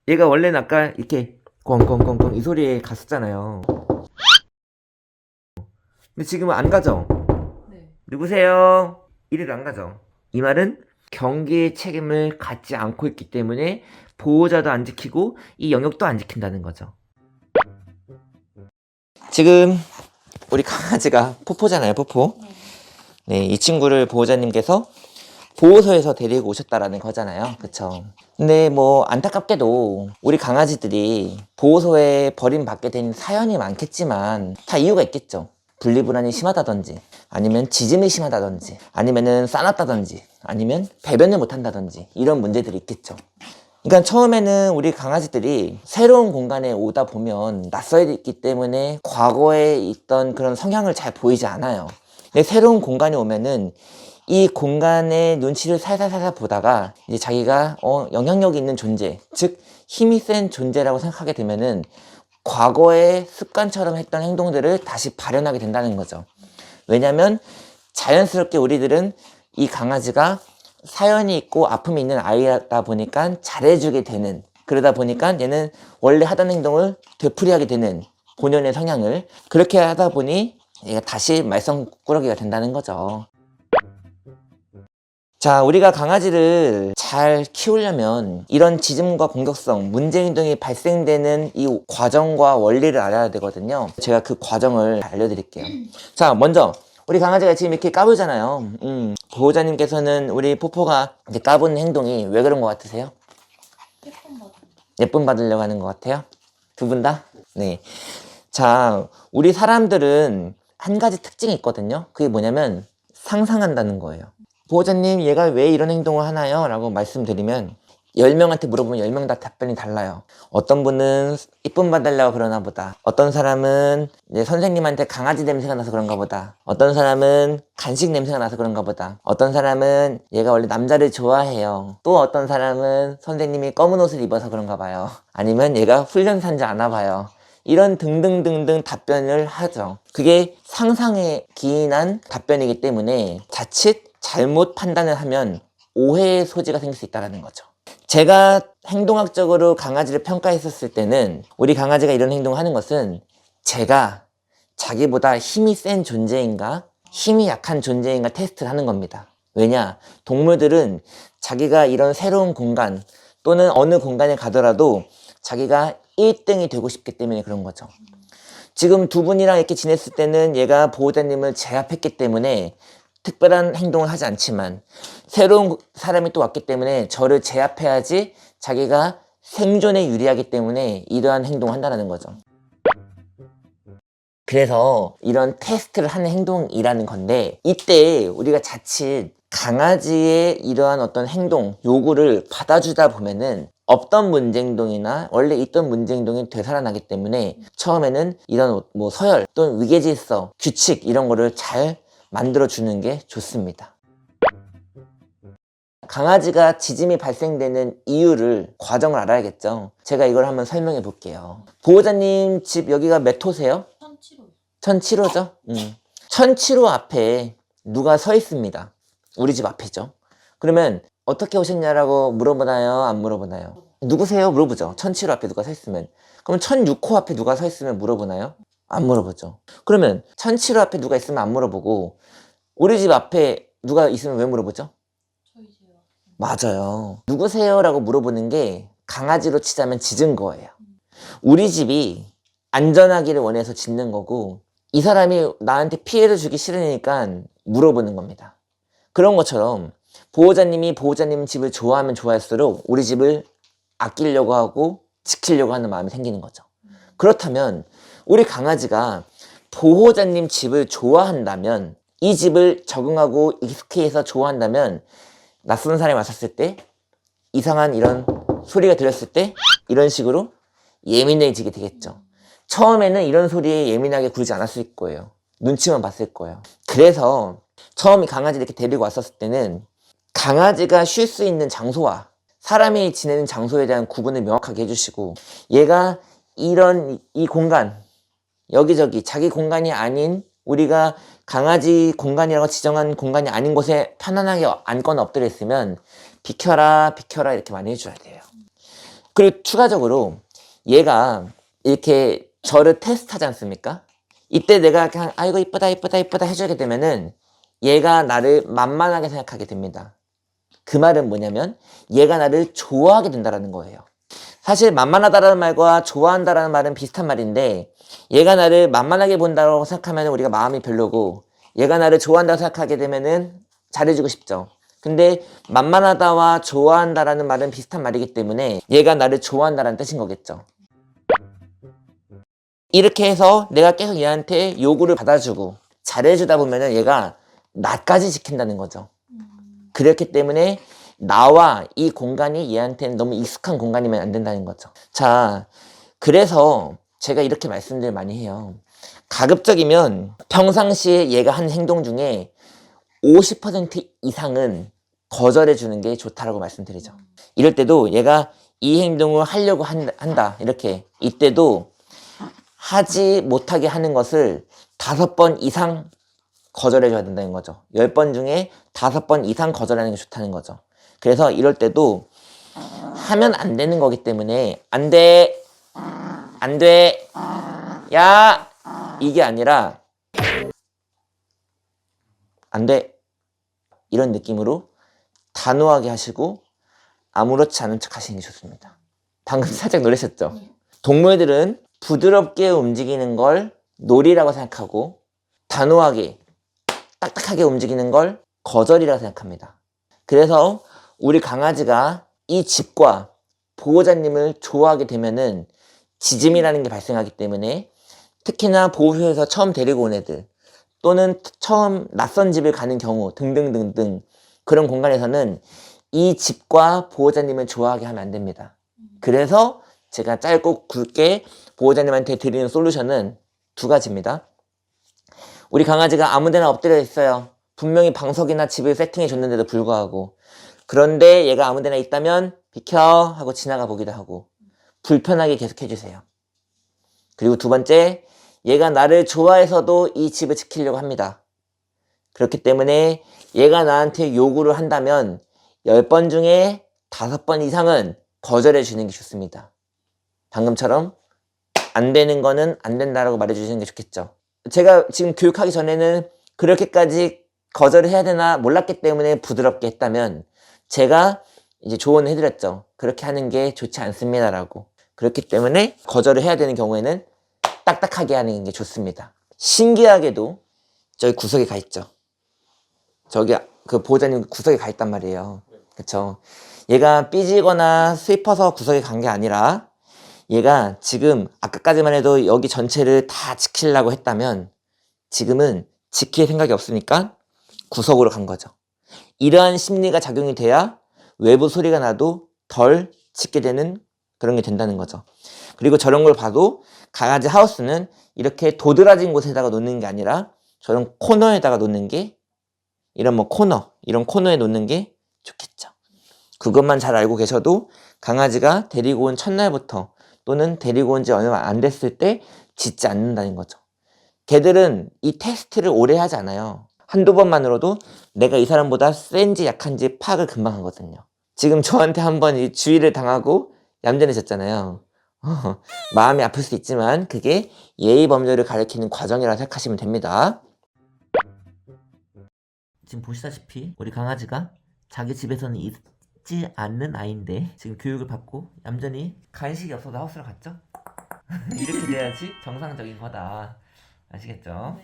얘가 원래는 아까 이렇게 꽝꽝꽝꽝 이 소리에 갔었잖아요. 근데 지금은 안 가죠? 네. 누구세요? 이래도 안 가죠? 이 말은 경계의 책임을 갖지 않고 있기 때문에 보호자도 안 지키고 이 영역도 안 지킨다는 거죠. 지금 우리 강아지가 포포잖아요, 포포. 네, 이 친구를 보호자님께서 보호소에서 데리고 오셨다라는 거잖아요. 그쵸? 근데 뭐 안타깝게도 우리 강아지들이 보호소에 버림받게 된 사연이 많겠지만 다 이유가 있겠죠. 분리불안이 심하다든지, 아니면 지짐이 심하다든지, 아니면은 싸놨다든지, 아니면 배변을 못한다든지 이런 문제들이 있겠죠. 그러니까 처음에는 우리 강아지들이 새로운 공간에 오다 보면 낯설이 있기 때문에 과거에 있던 그런 성향을 잘 보이지 않아요. 근데 새로운 공간에 오면은 이 공간의 눈치를 살살살살 보다가 이제 자기가 영향력이 있는 존재, 즉 힘이 센 존재라고 생각하게 되면은 과거의 습관처럼 했던 행동들을 다시 발현하게 된다는 거죠. 왜냐면 자연스럽게 우리들은 이 강아지가 사연이 있고 아픔이 있는 아이다 보니까 잘해주게 되는, 그러다 보니까 얘는 원래 하던 행동을 되풀이하게 되는 본연의 성향을, 그렇게 하다 보니 얘가 다시 말썽꾸러기가 된다는 거죠. 자, 우리가 강아지를 잘 키우려면 이런 짖음과 공격성, 문제 행동이 발생되는 이 과정과 원리를 알아야 되거든요. 제가 그 과정을 알려드릴게요. 자, 먼저 우리 강아지가 지금 이렇게 까불잖아요. 보호자님께서는 우리 포포가 이제 까부는 행동이 왜 그런 것 같으세요? 예쁨 받으려고 하는 것 같아요? 두 분 다? 네. 자, 우리 사람들은 한 가지 특징이 있거든요. 그게 뭐냐면 상상한다는 거예요. 보호자님, 얘가 왜 이런 행동을 하나요? 라고 말씀드리면 10명한테 물어보면 10명 다 답변이 달라요. 어떤 분은 이쁨 받으려고 그러나 보다. 어떤 사람은 이제 선생님한테 강아지 냄새가 나서 그런가 보다. 어떤 사람은 간식 냄새가 나서 그런가 보다. 어떤 사람은 얘가 원래 남자를 좋아해요. 또 어떤 사람은 선생님이 검은 옷을 입어서 그런가 봐요. 아니면 얘가 훈련사인지 아나 봐요. 이런 등등등등 답변을 하죠. 그게 상상에 기인한 답변이기 때문에 자칫 잘못 판단을 하면 오해의 소지가 생길 수 있다는 거죠. 제가 행동학적으로 강아지를 평가했었을 때는 우리 강아지가 이런 행동을 하는 것은 제가 자기보다 힘이 센 존재인가 힘이 약한 존재인가 테스트를 하는 겁니다. 왜냐? 동물들은 자기가 이런 새로운 공간 또는 어느 공간에 가더라도 자기가 1등이 되고 싶기 때문에 그런 거죠. 지금 두 분이랑 이렇게 지냈을 때는 얘가 보호자님을 제압했기 때문에 특별한 행동을 하지 않지만 새로운 사람이 또 왔기 때문에 저를 제압해야지 자기가 생존에 유리하기 때문에 이러한 행동을 한다는 거죠. 그래서 이런 테스트를 하는 행동이라는 건데 이때 우리가 자칫 강아지의 이러한 어떤 행동, 요구를 받아주다 보면은 없던 문제행동이나 원래 있던 문제행동이 되살아나기 때문에 처음에는 이런 뭐 서열 또는 위계질서, 규칙 이런 거를 잘 만들어주는 게 좋습니다. 강아지가 짖음이 발생되는 이유를, 과정을 알아야겠죠. 제가 이걸 한번 설명해 볼게요. 보호자님 집 여기가 몇 호세요? 1007호죠? 1007호 앞에 누가 서 있습니다. 우리 집 앞이죠. 그러면 어떻게 오셨냐라고 물어보나요? 안 물어보나요? 누구세요? 물어보죠. 1007호 앞에 누가 서 있으면. 그럼 1006호 앞에 누가 서 있으면 물어보나요? 안 물어보죠. 그러면 1007호 앞에 누가 있으면 안 물어보고 우리 집 앞에 누가 있으면 왜 물어보죠? 맞아요. 누구세요? 라고 물어보는 게 강아지로 치자면 짖은 거예요. 우리 집이 안전하기를 원해서 짖는 거고 이 사람이 나한테 피해를 주기 싫으니까 물어보는 겁니다. 그런 것처럼 보호자님이 보호자님 집을 좋아하면 좋아할수록 우리 집을 아끼려고 하고 지키려고 하는 마음이 생기는 거죠. 그렇다면 우리 강아지가 보호자님 집을 좋아한다면 이 집을 적응하고 익숙해서 좋아한다면 낯선 사람이 왔었을 때 이상한 이런 소리가 들렸을 때 이런 식으로 예민해지게 되겠죠. 처음에는 이런 소리에 예민하게 굴지 않았을 거예요. 눈치만 봤을 거예요. 그래서 처음 강아지를 이렇게 데리고 왔었을 때는 강아지가 쉴 수 있는 장소와 사람이 지내는 장소에 대한 구분을 명확하게 해주시고 얘가 이 공간 여기저기 자기 공간이 아닌 우리가 강아지 공간이라고 지정한 공간이 아닌 곳에 편안하게 앉거나 엎드려 있으면 비켜라 비켜라 이렇게 많이 해줘야 돼요. 그리고 추가적으로 얘가 이렇게 저를 테스트하지 않습니까? 이때 내가 그냥 아이고 이쁘다 이쁘다 이쁘다 해주게 되면은 얘가 나를 만만하게 생각하게 됩니다. 그 말은 뭐냐면 얘가 나를 좋아하게 된다는 거예요. 사실 만만하다라는 말과 좋아한다라는 말은 비슷한 말인데 얘가 나를 만만하게 본다고 생각하면 우리가 마음이 별로고 얘가 나를 좋아한다고 생각하게 되면은 잘해주고 싶죠. 근데 만만하다와 좋아한다라는 말은 비슷한 말이기 때문에 얘가 나를 좋아한다라는 뜻인 거겠죠. 이렇게 해서 내가 계속 얘한테 요구를 받아주고 잘해주다 보면은 얘가 나까지 지킨다는 거죠. 그렇기 때문에 나와 이 공간이 얘한테는 너무 익숙한 공간이면 안 된다는 거죠. 자, 그래서 제가 이렇게 말씀들 많이 해요. 가급적이면 평상시에 얘가 한 행동 중에 50% 이상은 거절해 주는 게 좋다라고 말씀드리죠. 이럴 때도 얘가 이 행동을 하려고 한다 이렇게 이때도 하지 못하게 하는 것을 5번 이상 거절해 줘야 된다는 거죠. 10번 중에 5번 이상 거절하는 게 좋다는 거죠. 그래서 이럴 때도 하면 안 되는 거기 때문에 안 돼, 안 돼, 야 이게 아니라 안 돼 이런 느낌으로 단호하게 하시고 아무렇지 않은 척 하시는 게 좋습니다. 방금 살짝 놀라셨죠? 동물들은 부드럽게 움직이는 걸 놀이라고 생각하고 단호하게 딱딱하게 움직이는 걸 거절이라고 생각합니다. 그래서 우리 강아지가 이 집과 보호자님을 좋아하게 되면은 짖음이라는 게 발생하기 때문에 특히나 보호소에서 처음 데리고 온 애들 또는 처음 낯선 집을 가는 경우 등등등등 그런 공간에서는 이 집과 보호자님을 좋아하게 하면 안 됩니다. 그래서 제가 짧고 굵게 보호자님한테 드리는 솔루션은 2가지입니다. 우리 강아지가 아무데나 엎드려 있어요. 분명히 방석이나 집을 세팅해 줬는데도 불구하고 그런데 얘가 아무데나 있다면 비켜 하고 지나가 보기도 하고 불편하게 계속 해주세요. 그리고 2번째, 얘가 나를 좋아해서도 이 집을 지키려고 합니다. 그렇기 때문에 얘가 나한테 요구를 한다면 10번 중에 5번 이상은 거절해 주는 게 좋습니다. 방금처럼 안 되는 거는 안 된다라고 말해 주시는 게 좋겠죠. 제가 지금 교육하기 전에는 그렇게까지 거절을 해야 되나 몰랐기 때문에 부드럽게 했다면 제가 이제 조언을 해드렸죠. 그렇게 하는 게 좋지 않습니다라고. 그렇기 때문에 거절을 해야 되는 경우에는 딱딱하게 하는 게 좋습니다. 신기하게도 저기 구석에 가 있죠. 저기 그 보호자님 구석에 가 있단 말이에요. 그쵸? 얘가 삐지거나 슬퍼서 구석에 간 게 아니라 얘가 지금 아까까지만 해도 여기 전체를 다 지키려고 했다면 지금은 지킬 생각이 없으니까 구석으로 간 거죠. 이러한 심리가 작용이 돼야 외부 소리가 나도 덜 짖게 되는 그런 게 된다는 거죠. 그리고 저런 걸 봐도 강아지 하우스는 이렇게 도드라진 곳에다가 놓는 게 아니라 저런 코너에다가 놓는 게 이런 뭐 코너, 이런 코너에 놓는 게 좋겠죠. 그것만 잘 알고 계셔도 강아지가 데리고 온 첫날부터 또는 데리고 온 지 얼마 안 됐을 때 짖지 않는다는 거죠. 걔들은 이 테스트를 오래 하지 않아요. 1~2번만으로도 내가 이 사람보다 센지 약한지 파악을 금방 하거든요. 지금 저한테 한번 이 주의를 당하고 얌전해졌잖아요. 마음이 아플 수 있지만 그게 예의 범절을 가리키는 과정이라 생각하시면 됩니다. 지금 보시다시피 우리 강아지가 자기 집에서는 있지 않는 아이인데 지금 교육을 받고 얌전히 간식이 없어서 하우스로 갔죠? 이렇게 돼야지 정상적인 거다. 아시겠죠?